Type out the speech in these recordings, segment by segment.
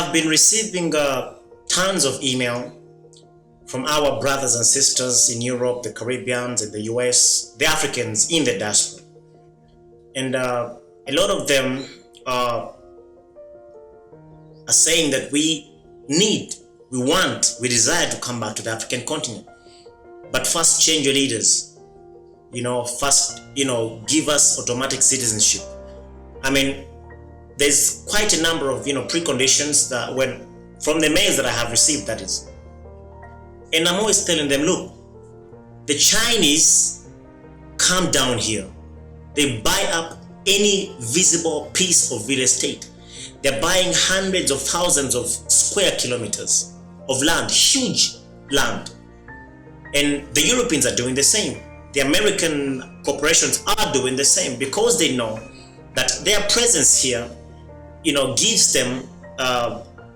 have been receiving tons of email from our brothers and sisters in Europe, the Caribbeans, and the US, the Africans in the diaspora. And a lot of them are saying that we desire to come back to the African continent. But first change your leaders. First, give us automatic citizenship. I mean, there's quite a number of, preconditions that from the mails that I have received, that is. And I'm always telling them, look, the Chinese come down here. They buy up any visible piece of real estate. They're buying hundreds of thousands of square kilometers of land, huge land. And the Europeans are doing the same. The American corporations are doing the same because they know that their presence here, gives them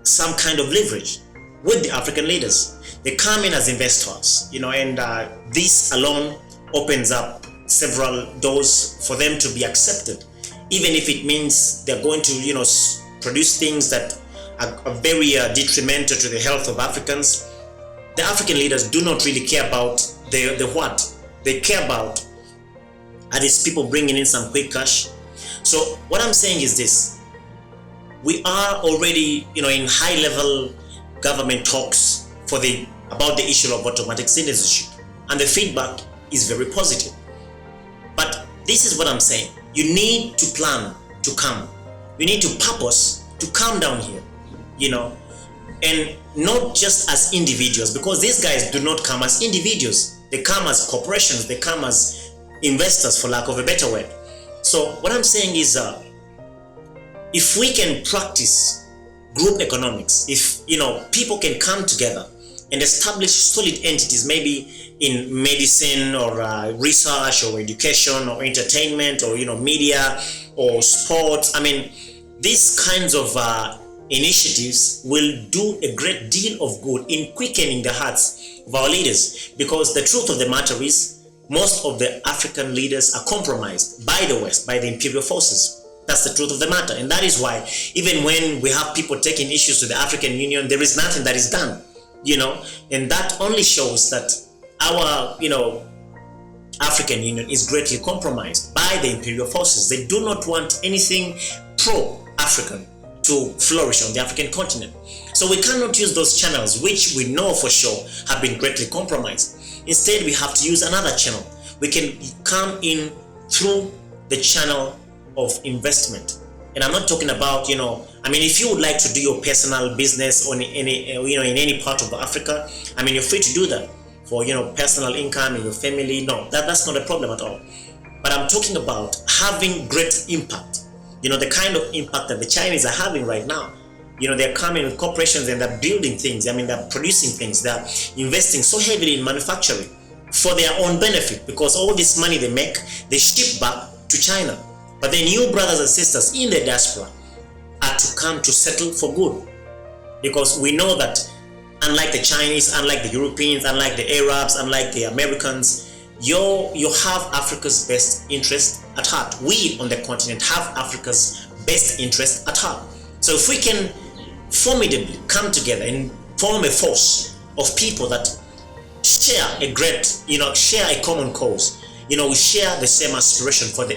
some kind of leverage with the African leaders. They come in as investors, and this alone opens up several doors for them to be accepted, even if it means they're going to, produce things that are very detrimental to the health of Africans. The African leaders do not really care about the what. They care about are these people bringing in some quick cash. So what I'm saying is this: we are already, in high-level government talks about the issue of automatic citizenship, and the feedback is very positive. But this is what I'm saying: you need to plan to come. You need to purpose to come down here, and not just as individuals, because these guys do not come as individuals. They come as corporations. They come as investors, for lack of a better word. So what I'm saying is, if we can practice group economics, if people can come together and establish solid entities, maybe in medicine or research or education or entertainment or media or sports. I mean, these kinds of initiatives will do a great deal of good in quickening the hearts of our leaders, because the truth of the matter is most of the African leaders are compromised by the West, by the imperial forces. That's the truth of the matter. And that is why even when we have people taking issues to the African Union, there is nothing that is done, and that only shows that our, African Union is greatly compromised by the imperial forces. They do not want anything pro-African to flourish on the African continent. So we cannot use those channels, which we know for sure have been greatly compromised. Instead, we have to use another channel. We can come in through the channel of investment. And I'm not talking about, if you would like to do your personal business in any part of Africa, you're free to do that for, personal income in your family. No, that's not a problem at all. But I'm talking about having great impact, the kind of impact that the Chinese are having right now. They're coming with corporations and they're building things. They're producing things. They're investing so heavily in manufacturing for their own benefit, because all this money they make, they ship back to China. But then you brothers and sisters in the diaspora are to come to settle for good, because we know that unlike the Chinese, unlike the Europeans, unlike the Arabs, unlike the Americans, you have Africa's best interest at heart. We on the continent have Africa's best interest at heart. So if we can formidably come together and form a force of people that share share a common cause, we share the same aspiration for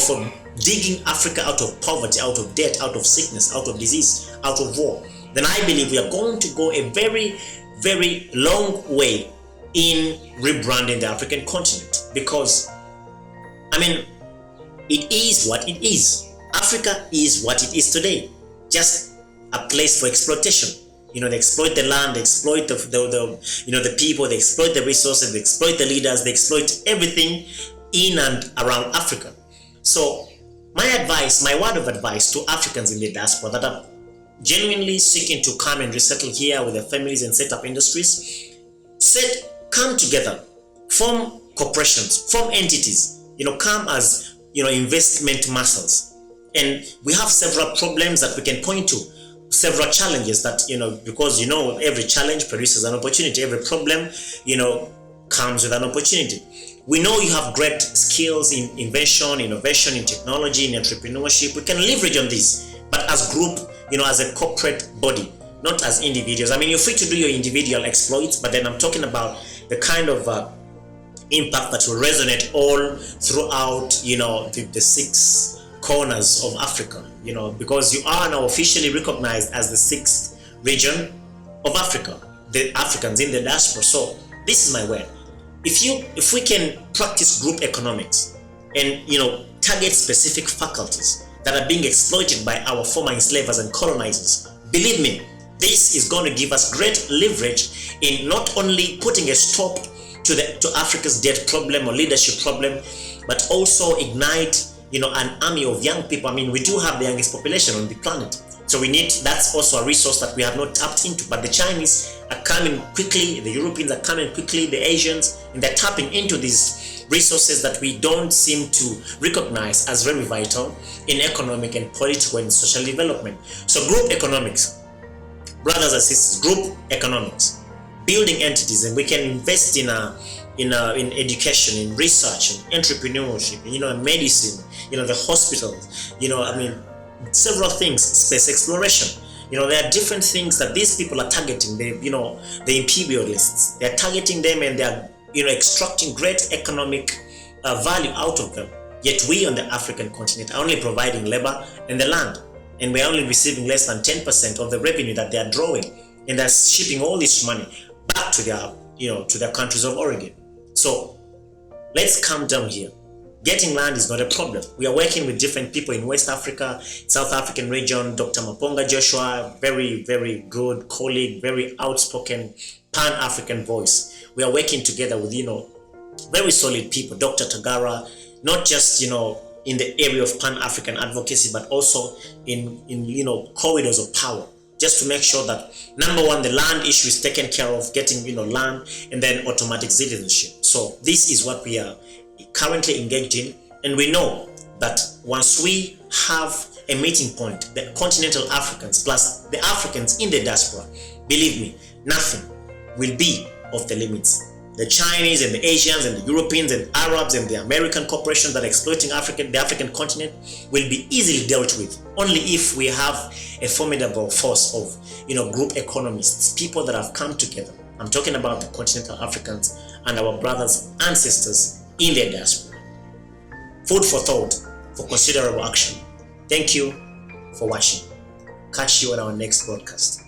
for digging Africa out of poverty, out of debt, out of sickness, out of disease, out of war, then I believe we are going to go a very, very long way in rebranding the African continent. Because, it is what it is. Africa is what it is today. Just a place for exploitation. They exploit the land, they exploit the people, they exploit the resources, they exploit the leaders, they exploit everything in and around Africa. So my word of advice to Africans in the diaspora that are genuinely seeking to come and resettle here with their families and set up industries, come together, form corporations, form entities, come as, investment muscles. And we have several problems that we can point to, several challenges that, because, every challenge produces an opportunity. Every problem, comes with an opportunity. We know you have great skills in invention, innovation, in technology, in entrepreneurship. We can leverage on this. But as group, as a corporate body, not as individuals. I mean, you're free to do your individual exploits, but then I'm talking about the kind of impact that will resonate all throughout, you know, the 6 corners of Africa, you know, because you are now officially recognized as the 6th region of Africa, the Africans in the diaspora. So this is my word. If we can practice group economics and, you know, target specific faculties that are being exploited by our former enslavers and colonizers, believe me, this is going to give us great leverage in not only putting a stop to Africa's debt problem or leadership problem, but also ignite, you know, an army of young people. I mean, we do have the youngest population on the planet, so we need, that's also a resource that we have not tapped into. But the Chinese are coming quickly, the Europeans are coming quickly, the Asians, and they're tapping into these resources that we don't seem to recognize as very vital in economic and political and social development. So group economics, brothers and sisters, group economics, building entities, and we can invest in education, in research, in entrepreneurship, you know, in medicine, you know, the hospitals, you know, I mean, several things, space exploration. You know, there are different things that these people are targeting. They, you know, the imperialists, they're targeting them, and they're, you know, extracting great economic value out of them. Yet we on the African continent are only providing labor and the land, and we're only receiving less than 10% of the revenue that they are drawing, and they're shipping all this money back to their, you know, to their countries of origin. So let's calm down here. Getting land is not a problem. We are working with different people in West Africa, South African region. Dr. Maponga Joshua, very, very good colleague, very outspoken Pan-African voice. We are working together with, you know, very solid people. Dr. Tagara, not just, you know, in the area of Pan-African advocacy, but also in you know, corridors of power, just to make sure that, number one, the land issue is taken care of, getting, you know, land, and then automatic citizenship. So this is what we are currently engaged in, and we know that once we have a meeting point, the continental Africans plus the Africans in the diaspora, believe me, nothing will be off the limits. The Chinese and the Asians and the Europeans and Arabs and the American corporations that are exploiting the African continent will be easily dealt with only if we have a formidable force of, you know, group economists, people that have come together. I'm talking about the continental Africans and our brothers and sisters in their diaspora. Food for thought, for considerable action. Thank you for watching. Catch you on our next broadcast.